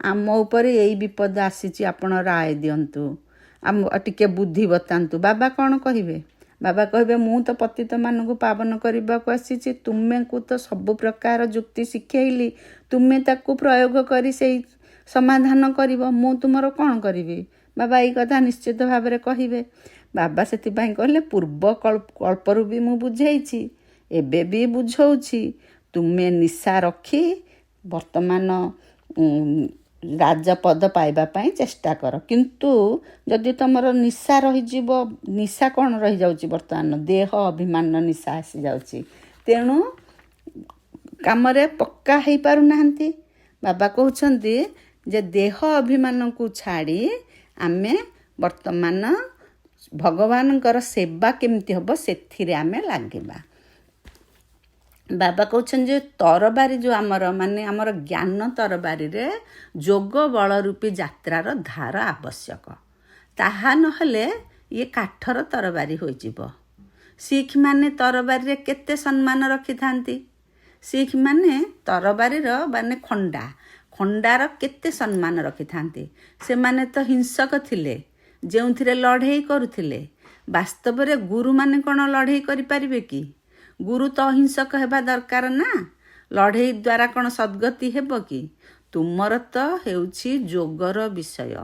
ଆମ ଉପରେ ଏଇ ବିପଦ ଆସିଛି, ଆପଣ ରାୟ ଦିଅନ୍ତୁ, ଟିକେ ବୁଦ୍ଧି ବତାନ୍ତୁ, ବାବା କ'ଣ କହିବେ? ବାବା କହିବେ ମୁଁ ତ ପତିତମାନଙ୍କୁ ପାବନ କରିବାକୁ ଆସିଛି, ତୁମକୁ ତ ସବୁ ପ୍ରକାର ଯୁକ୍ତି ଶିଖେଇଲି, ତୁମେ ତାକୁ ପ୍ରୟୋଗ କରି ସେଇ ସମାଧାନ କରିବ, ମୁଁ ତୁମର କ'ଣ କରିବି? ବାବା ଏଇ କଥା ନିଶ୍ଚିତ ଭାବରେ କହିବେ। ବାବା ସେଥିପାଇଁ କହିଲେ ପୂର୍ବ କଳ୍ପରୁ ବି ମୁଁ ବୁଝେଇଛି, ଏବେ ବି ବୁଝଉଛି, ତୁମେ ନିଶା ରଖି ବର୍ତ୍ତମାନ ରାଜପଦ ପାଇବା ପାଇଁ ଚେଷ୍ଟା କର। କିନ୍ତୁ ଯଦି ତୁମର ନିଶା ରହିଯିବ, ନିଶା କ'ଣ ରହିଯାଉଛି ବର୍ତ୍ତମାନ? ଦେହ ଅଭିମାନ ନିଶା ଆସିଯାଉଛି, ତେଣୁ କାମରେ ପକ୍କା ହେଇପାରୁନାହାନ୍ତି। ବାବା କହୁଛନ୍ତି ଯେ ଦେହ ଅଭିମାନକୁ ଛାଡ଼ି ଆମେ ବର୍ତ୍ତମାନ ଭଗବାନଙ୍କର ସେବା କେମିତି ହେବ ସେଥିରେ ଆମେ ଲାଗିବା। ବାବା କହୁଛନ୍ତି ଯେ ତରବାରୀ ଯେଉଁ ଆମର ଜ୍ଞାନ ତରବାରୀରେ ଯୋଗ ବଳ ରୂପୀ ଯାତ୍ରାର ଧାର ଆବଶ୍ୟକ। ତାହା ନହେଲେ ଇଏ କାଠର ତରବାରୀ ହୋଇଯିବ। ଶିଖମାନେ ତରବାରୀରେ କେତେ ସମ୍ମାନ ରଖିଥାନ୍ତି। ଶିଖମାନେ ତରବାରୀର ମାନେ ଖଣ୍ଡାର କେତେ ସମ୍ମାନ ରଖିଥାନ୍ତି। ସେମାନେ ତ ହିଂସକ ଥିଲେ, ଯେଉଁଥିରେ ଲଢ଼େଇ କରୁଥିଲେ। ବାସ୍ତବରେ ଗୁରୁମାନେ କ'ଣ ଲଢ଼େଇ କରିପାରିବେ କି? ଗୁରୁ ତ ଅହିଂସକ ହେବା ଦରକାର ନା। ଲଢ଼େଇ ଦ୍ୱାରା କ'ଣ ସଦ୍ଗତି ହେବ କି? ତୁମର ତ ହେଉଛି ଯୋଗର ବିଷୟ।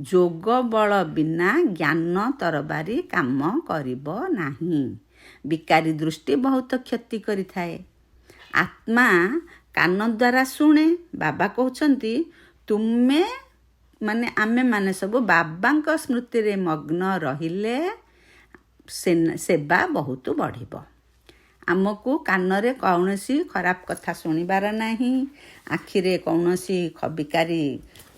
ଯୋଗ ବଳ ବିନା ଜ୍ଞାନ ତରବାରୀ କାମ କରିବ ନାହିଁ। ବିକାରୀ ଦୃଷ୍ଟି ବହୁତ କ୍ଷତି କରିଥାଏ। ଆତ୍ମା କାନ ଦ୍ୱାରା ଶୁଣେ। ବାବା କହୁଛନ୍ତି ତୁମେ ମାନେ ଆମେମାନେ ସବୁ ବାବାଙ୍କ ସ୍ମୃତିରେ ମଗ୍ନ ରହିଲେ ସେବା ବହୁତ ବଢ଼ିବ। ଆମକୁ କାନରେ କୌଣସି ଖରାପ କଥା ଶୁଣିବାର ନାହିଁ, ଆଖିରେ କୌଣସି ବିକାରୀ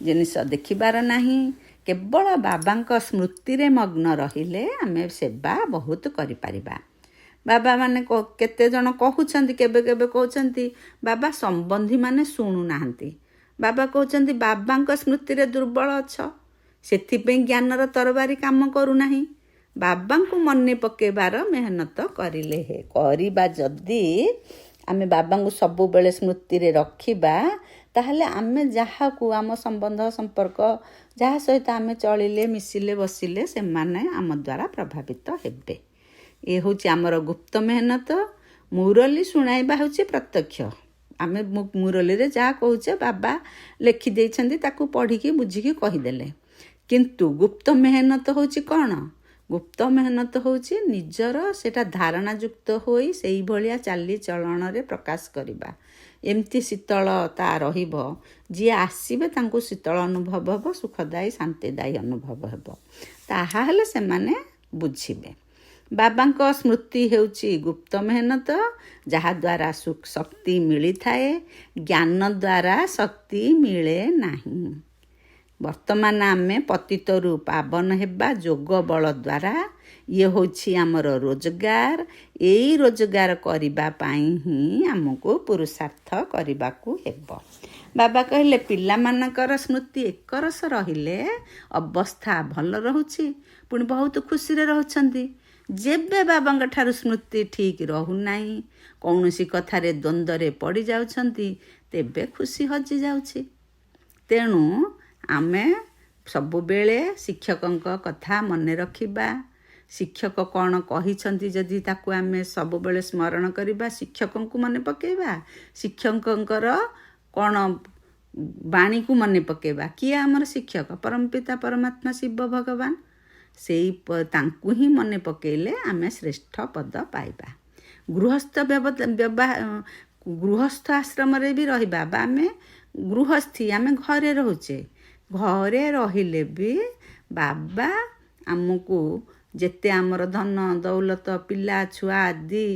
ଜିନିଷ ଦେଖିବାର ନାହିଁ। କେବଳ ବାବାଙ୍କ ସ୍ମୃତିରେ ମଗ୍ନ ରହିଲେ ଆମେ ସେବା ବହୁତ କରିପାରିବା। ବାବାମାନେ କେତେ ଜଣ କହୁଛନ୍ତି, କେବେ କେବେ କହୁଛନ୍ତି ବାବା ସମ୍ବନ୍ଧୀମାନେ ଶୁଣୁନାହାନ୍ତି। ବାବା କହୁଛନ୍ତି ବାବାଙ୍କ ସ୍ମୃତିରେ ଦୁର୍ବଳ ଅଛ, ସେଥିପାଇଁ ଜ୍ଞାନର ତରବାରୀ କାମ କରୁନାହିଁ। ବାବାଙ୍କୁ ମନେ ପକାଇବାର ମେହନତ କରିବା। ଯଦି ଆମେ ବାବାଙ୍କୁ ସବୁବେଳେ ସ୍ମୃତିରେ ରଖିବା, ତାହେଲେ ଆମେ ଯାହାକୁ ଆମ ସମ୍ବନ୍ଧ ସମ୍ପର୍କ ଯାହା ସହିତ ଆମେ ଚଳିଲେ, ମିଶିଲେ, ବସିଲେ, ସେମାନେ ଆମ ଦ୍ୱାରା ପ୍ରଭାବିତ ହେବେ। ଏ ହେଉଛି ଆମର ଗୁପ୍ତ ମେହନତ। ମୁରଲୀ ଶୁଣାଇବା ହେଉଛି ପ୍ରତ୍ୟକ୍ଷ। ଆମେ ମୁରଲୀରେ ଯାହା କହୁଛେ ବାବା ଲେଖିଦେଇଛନ୍ତି, ତାକୁ ପଢ଼ିକି ବୁଝିକି କହିଦେଲେ। କିନ୍ତୁ ଗୁପ୍ତ ମେହନତ ହେଉଛି କ'ଣ? ଗୁପ୍ତ ମେହନତ ହେଉଛି ନିଜର ସେଇଟା ଧାରଣାଯୁକ୍ତ ହୋଇ ସେଇଭଳିଆ ଚାଲିଚଳନରେ ପ୍ରକାଶ କରିବା। ଏମିତି ଶୀତଳତା ରହିବ, ଯିଏ ଆସିବେ ତାଙ୍କୁ ଶୀତଳ ଅନୁଭବ ହେବ, ସୁଖଦାୟୀ ଶାନ୍ତିଦାୟୀ ଅନୁଭବ ହେବ। ତାହା ହେଲେ ସେମାନେ ବୁଝିବେ। ବାବାଙ୍କ ସ୍ମୃତି ହେଉଛି ଗୁପ୍ତ ମେହନତ, ଯାହାଦ୍ୱାରା ଶକ୍ତି ମିଳିଥାଏ। ଜ୍ଞାନ ଦ୍ୱାରା ଶକ୍ତି ମିଳେ ନାହିଁ। ବର୍ତ୍ତମାନ ଆମେ ପତିତରୁ ପାବନ ହେବା ଯୋଗ ବଳ ଦ୍ୱାରା। ଇଏ ହେଉଛି ଆମର ରୋଜଗାର। ଏଇ ରୋଜଗାର କରିବା ପାଇଁ ହିଁ ଆମକୁ ପୁରୁଷାର୍ଥ କରିବାକୁ ହେବ। ବାବା କହିଲେ ପିଲାମାନଙ୍କର ସ୍ମୃତି ଏକରସ ରହିଲେ ଅବସ୍ଥା ଭଲ ରହୁଛି, ପୁଣି ବହୁତ ଖୁସିରେ ରହୁଛନ୍ତି। ଯେବେ ବାବାଙ୍କ ଠାରୁ ସ୍ମୃତି ଠିକ୍ ରହୁନାହିଁ, କୌଣସି କଥାରେ ଦ୍ୱନ୍ଦ୍ୱରେ ପଡ଼ିଯାଉଛନ୍ତି, ତେବେ ଖୁସି ହଜିଯାଉଛି। ତେଣୁ ଆମେ ସବୁବେଳେ ଶିକ୍ଷକଙ୍କ କଥା ମନେ ରଖିବା। ଶିକ୍ଷକ କ'ଣ କହିଛନ୍ତି ଯଦି ତାକୁ ଆମେ ସବୁବେଳେ ସ୍ମରଣ କରିବା, ଶିକ୍ଷକଙ୍କୁ ମନେ ପକାଇବା, ଶିକ୍ଷକଙ୍କର କ'ଣ ବାଣୀକୁ ମନେ ପକାଇବା। କିଏ ଆମର ଶିକ୍ଷକ? ପରମପିତା ପରମାତ୍ମା ଶିବ ଭଗବାନ। ସେଇ ତାଙ୍କୁ ହିଁ ମନେ ପକାଇଲେ ଆମେ ଶ୍ରେଷ୍ଠ ପଦ ପାଇବା। ଗୃହସ୍ଥ ଆଶ୍ରମରେ ବି ରହିବା, ବା ଆମେ ଆମେ ଘରେ ରହୁଛେ, ଘରେ ରହିଲେ ବି ବାବା ଆମକୁ ଯେତେ ଆମର ଧନ ଦୌଲତ, ପିଲା ଛୁଆ ଆଦି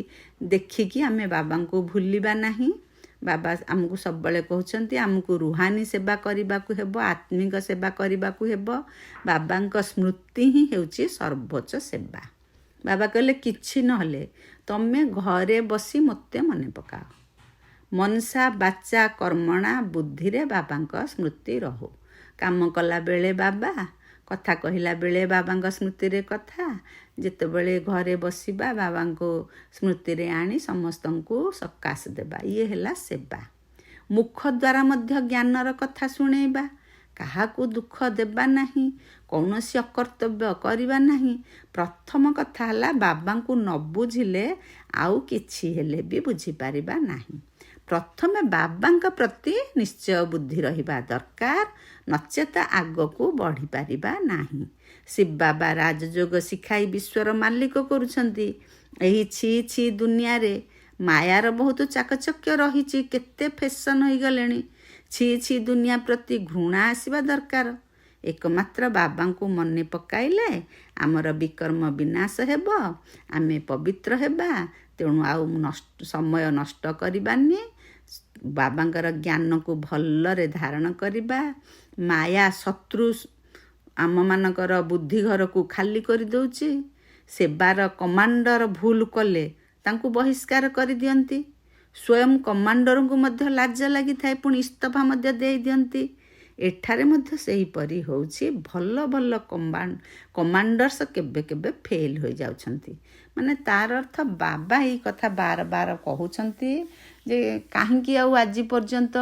ଦେଖିକି ଆମେ ବାବାଙ୍କୁ ଭୁଲିବା ନାହିଁ। ବାବା ଆମକୁ ସବୁବେଳେ କହୁଛନ୍ତି ଆମକୁ ରୁହାନୀ ସେବା କରିବାକୁ ହେବ, ଆତ୍ମିକ ସେବା କରିବାକୁ ହେବ। ବାବାଙ୍କ ସ୍ମୃତି ହିଁ ହେଉଛି ସର୍ବୋଚ୍ଚ ସେବା। ବାବା କହିଲେ କିଛି ନହେଲେ ତମେ ଘରେ ବସି ମୋତେ ମନେ ପକାଅ। ମନସା ବାଚା କର୍ମଣା ବୁଦ୍ଧିରେ ବାବାଙ୍କ ସ୍ମୃତି ରହୁ। କାମ କଲା ବେଳେ ବାବା, କଥା କହିଲା ବେଳେ ବାବାଙ୍କ ସ୍ମୃତିରେ କଥା, ଯେତେବେଳେ ଘରେ ବସିବା ବାବାଙ୍କୁ ସ୍ମୃତିରେ ଆଣି ସମସ୍ତଙ୍କୁ ସକାଶ ଦେବା, ଇଏ ହେଲା ସେବା। ମୁଖ ଦ୍ୱାରା ମଧ୍ୟ ଜ୍ଞାନର କଥା ଶୁଣେଇବା, କାହାକୁ ଦୁଃଖ ଦେବା ନାହିଁ, କୌଣସି ଅକର୍ତ୍ତବ୍ୟ କରିବା ନାହିଁ। ପ୍ରଥମ କଥା ହେଲା ବାବାଙ୍କୁ ନ ବୁଝିଲେ ଆଉ କିଛି ହେଲେ ବି ବୁଝିପାରିବା ନାହିଁ। ପ୍ରଥମେ ବାବାଙ୍କ ପ୍ରତି ନିଶ୍ଚୟ ବୁଦ୍ଧି ରହିବା ଦରକାର, ନଚେତ ଆଗକୁ ବଢ଼ିପାରିବା ନାହିଁ। ଶିବ ବାବା ରାଜଯୋଗ ଶିଖାଇ ବିଶ୍ୱର ମାଲିକ କରୁଛନ୍ତି। ଏହି ଛି ଛି ଦୁନିଆରେ ମାୟାର ବହୁତ ଚାକଚକ୍ୟ ରହିଛି, କେତେ ଫ୍ୟାସନ୍ ହୋଇଗଲେଣି। ଛି ଛି ଦୁନିଆ ପ୍ରତି ଘୃଣା ଆସିବା ଦରକାର। ଏକମାତ୍ର ବାବାଙ୍କୁ ମନେ ପକାଇଲେ ଆମର ବିକର୍ମ ବିନାଶ ହେବ, ଆମେ ପବିତ୍ର ହେବା। ତେଣୁ ଆଉ ସମୟ ନଷ୍ଟ କରିବାନି, ବାବାଙ୍କର ଜ୍ଞାନକୁ ଭଲରେ ଧାରଣ କରିବା। ମାୟା ଶତ୍ରୁ ଆମମାନଙ୍କର ବୁଦ୍ଧି ଘରକୁ ଖାଲି କରିଦେଉଛି। ସେବାର କମାଣ୍ଡର ଭୁଲ କଲେ ତାଙ୍କୁ ବହିଷ୍କାର କରିଦିଅନ୍ତି। ସ୍ୱୟଂ କମାଣ୍ଡରଙ୍କୁ ମଧ୍ୟ ଲାଜ ଲାଗିଥାଏ, ପୁଣି ଇସ୍ତଫା ମଧ୍ୟ ଦେଇଦିଅନ୍ତି। ଏଠାରେ ମଧ୍ୟ ସେହିପରି ହେଉଛି। ଭଲ ଭଲ କମାଣ୍ଡର୍ସ କେବେ କେବେ ଫେଲ୍ ହୋଇଯାଉଛନ୍ତି। ମାନେ ତାର ଅର୍ଥ ବାବା ଏହି କଥା ବାର ବାର କହୁଛନ୍ତି ଯେ କାହିଁକି ଆଉ ଆଜି ପର୍ଯ୍ୟନ୍ତ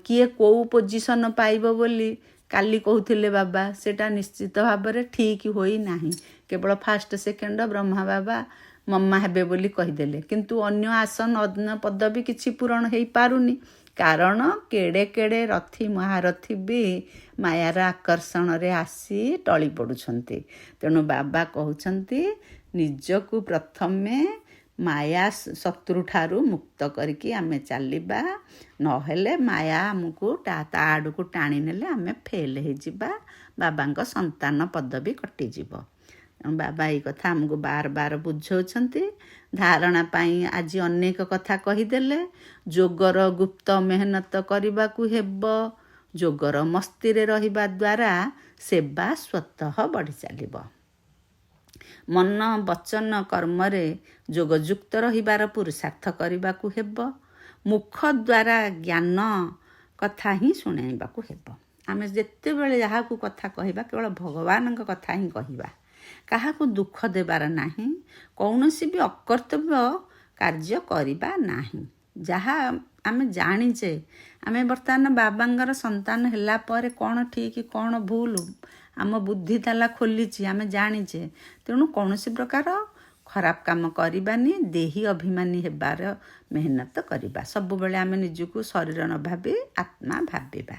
କିଏ କେଉଁ ପୋଜିସନ୍ ପାଇବ ବୋଲି କାଲି କହୁଥିଲେ ବାବା, ସେଇଟା ନିଶ୍ଚିତ ଭାବରେ ଠିକ୍ ହୋଇନାହିଁ। କେବଳ ଫାଷ୍ଟ ସେକେଣ୍ଡ ବ୍ରହ୍ମା ବାବା ମମା ହେବେ ବୋଲି କହିଦେଲେ, କିନ୍ତୁ ଅନ୍ୟ ଆସନ ଅନ୍ୟ ପଦବୀ କିଛି ପୂରଣ ହେଇପାରୁନି। କାରଣ କେଡ଼େ କେଡ଼େ ରଥୀ ମହାରଥୀ ବି ମାୟାର ଆକର୍ଷଣରେ ଆସି ଟଳି ପଡ଼ୁଛନ୍ତି। ତେଣୁ ବାବା କହୁଛନ୍ତି ନିଜକୁ ପ୍ରଥମେ ମାୟା ଶତ୍ରୁଠାରୁ ମୁକ୍ତ କରିକି ଆମେ ଚାଲିବା, ନହେଲେ ମାୟା ଆମକୁ ତା ଆଡ଼କୁ ଟାଣି ନେଲେ ଆମେ ଫେଲ୍ ହେଇଯିବା, ବାବାଙ୍କ ସନ୍ତାନ ପଦବୀ କଟିଯିବ। ବାବା ଏଇ କଥା ଆମକୁ ବାର ବାର ବୁଝାଉଛନ୍ତି। ଧାରଣା ପାଇଁ ଆଜି ଅନେକ କଥା କହିଦେଲେ। ଯୋଗର ଗୁପ୍ତ ମେହନତ କରିବାକୁ ହେବ। ଯୋଗର ମସ୍ତିରେ ରହିବା ଦ୍ୱାରା ସେବା ସ୍ୱତଃ ବଢ଼ି ଚାଲିବ। ମନ ବଚନ କର୍ମରେ ଯୋଗଯୁକ୍ତ ରହିବାର ପୁରୁଷାର୍ଥ କରିବାକୁ ହେବ। ମୁଖ ଦ୍ୱାରା ଜ୍ଞାନ କଥା ହିଁ ଶୁଣାଇବାକୁ ହେବ। ଆମେ ଯେତେବେଳେ ଯାହାକୁ କଥା କହିବା କେବଳ ଭଗବାନଙ୍କ କଥା ହିଁ କହିବା, କାହାକୁ ଦୁଃଖ ଦେବାର ନାହିଁ, କୌଣସି ବି ଅକର୍ତ୍ତବ୍ୟ କାର୍ଯ୍ୟ କରିବା ନାହିଁ। ଯାହା ଆମେ ଜାଣିଛେ, ଆମେ ବର୍ତ୍ତମାନ ବାବାଙ୍କର ସନ୍ତାନ ହେଲା ପରେ କ'ଣ ଠିକ୍ କ'ଣ ଭୁଲ ଆମ ବୁଦ୍ଧି ତାଲା ଖୋଲିଛି, ଆମେ ଜାଣିଛେ। ତେଣୁ କୌଣସି ପ୍ରକାର ଖରାପ କାମ କରିବାନି, ଦେହୀ ଅଭିମାନୀ ହେବାର ମେହନତ କରିବା। ସବୁବେଳେ ଆମେ ନିଜକୁ ଶରୀର ନ ଭାବି ଆତ୍ମା ଭାବିବା।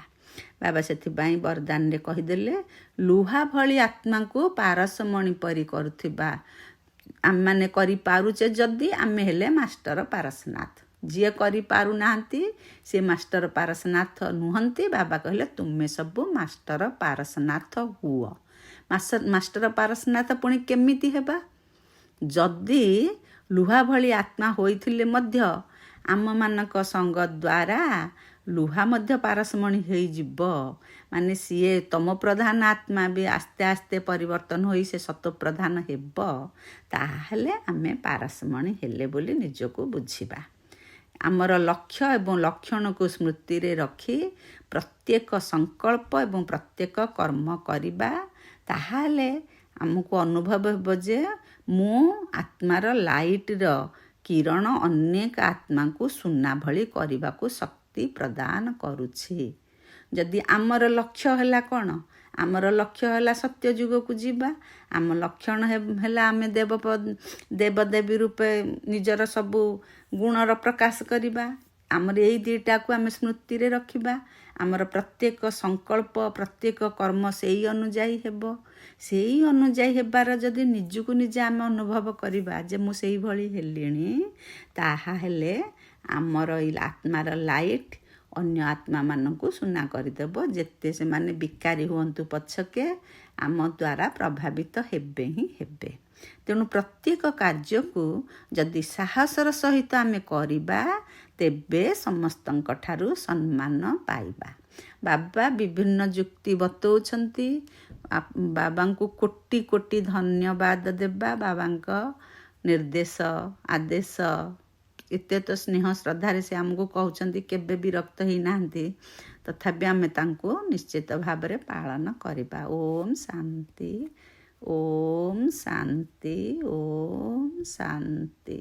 ବାବା ସେଥିପାଇଁ ବରଦାନରେ କହିଦେଲେ, ଲୁହା ଭଳି ଆତ୍ମାକୁ ପାରସମଣି ପରି କରୁଥିବା ଆମମାନେ କରିପାରୁଛେ ଯଦି ଆମେ ହେଲେ ମାଷ୍ଟର ପାରସନାଥ। ଯିଏ କରିପାରୁନାହାନ୍ତି ସେ ମାଷ୍ଟର ପାରସନାଥ ନୁହନ୍ତି। ବାବା କହିଲେ ତୁମେ ସବୁ ମାଷ୍ଟର ପାରସନାଥ ହୁଅ। ମାଷ୍ଟର ପାରସନାଥ ପୁଣି କେମିତି ହେବା? ଯଦି ଲୁହା ଭଳି ଆତ୍ମା ହୋଇଥିଲେ ମଧ୍ୟ ଆମମାନଙ୍କ ସଙ୍ଗ ଦ୍ୱାରା ଲୁହା ମଧ୍ୟ ପାରସମଣି ହୋଇଯିବ। ମାନେ ସିଏ ତମ ପ୍ରଧାନ ଆତ୍ମା ବି ଆସ୍ତେ ଆସ୍ତେ ପରିବର୍ତ୍ତନ ହୋଇ ସେ ସତ ପ୍ରଧାନ ହେବ। ତାହେଲେ ଆମେ ପାରସମଣି ହେଲେ ବୋଲି ନିଜକୁ ବୁଝିବା। ଆମର ଲକ୍ଷ୍ୟ ଏବଂ ଲକ୍ଷଣକୁ ସ୍ମୃତିରେ ରଖି ପ୍ରତ୍ୟେକ ସଂକଳ୍ପ ଏବଂ ପ୍ରତ୍ୟେକ କର୍ମ କରିବା। ତାହେଲେ ଆମକୁ ଅନୁଭବ ହେବ ଯେ ମୁଁ ଆତ୍ମାର ଲାଇଟ୍ର କିରଣ ଅନେକ ଆତ୍ମାଙ୍କୁ ସୁନା ଭଳି କରିବାକୁ ଶକ୍ତି ପ୍ରଦାନ କରୁଛି। ଯଦି ଆମର ଲକ୍ଷ୍ୟ ହେଲା କ'ଣ? ଆମର ଲକ୍ଷ୍ୟ ହେଲା ସତ୍ୟ ଯୁଗକୁ ଯିବା। ଆମ ଲକ୍ଷଣ ହେଲା ଆମେ ଦେବଦେବୀ ରୂପେ ନିଜର ସବୁ ଗୁଣର ପ୍ରକାଶ କରିବା। ଆମର ଏଇ ଦୁଇଟାକୁ ଆମେ ସ୍ମୃତିରେ ରଖିବା। ଆମର ପ୍ରତ୍ୟେକ ସଂକଳ୍ପ ପ୍ରତ୍ୟେକ କର୍ମ ସେଇ ଅନୁଯାୟୀ ହେବ। ସେଇ ଅନୁଯାୟୀ ହେବାର ଯଦି ନିଜକୁ ନିଜେ ଆମେ ଅନୁଭବ କରିବା ଯେ ମୁଁ ସେଇଭଳି ହେଲିଣି, ତାହେଲେ ଆମର ଏଇ ଆତ୍ମାର ଲାଇଟ୍ ଅନ୍ୟ ଆତ୍ମାମାନଙ୍କୁ ସୁନା କରିଦେବ। ଯେତେ ସେମାନେ ବିକାରୀ ହୁଅନ୍ତୁ ପଛକେ ଆମ ଦ୍ୱାରା ପ୍ରଭାବିତ ହେବେ ହିଁ ହେବେ। ତେଣୁ ପ୍ରତ୍ୟେକ କାର୍ଯ୍ୟକୁ ଯଦି ସାହସର ସହିତ ଆମେ କରିବା, ତେବେ ସମସ୍ତଙ୍କ ଠାରୁ ସମ୍ମାନ ପାଇବା। ବାବା ବିଭିନ୍ନ ଯୁକ୍ତି ବତଉଛନ୍ତି। ବାବାଙ୍କୁ କୋଟି କୋଟି ଧନ୍ୟବାଦ ଦେବା। ବାବାଙ୍କ ନିର୍ଦ୍ଦେଶ ଆଦେଶ ଏତେ ତ ସ୍ନେହ ଶ୍ରଦ୍ଧାରେ ସେ ଆମକୁ କହୁଛନ୍ତି, କେବେ ବିରକ୍ତ ହେଇନାହାନ୍ତି। ତଥାପି ଆମେ ତାଙ୍କୁ ନିଶ୍ଚିତ ଭାବରେ ପାଳନ କରିବା। ଓମ୍ ଶାନ୍ତି, ଓମ୍ ଶାନ୍ତି, ଓମ୍ ଶାନ୍ତି।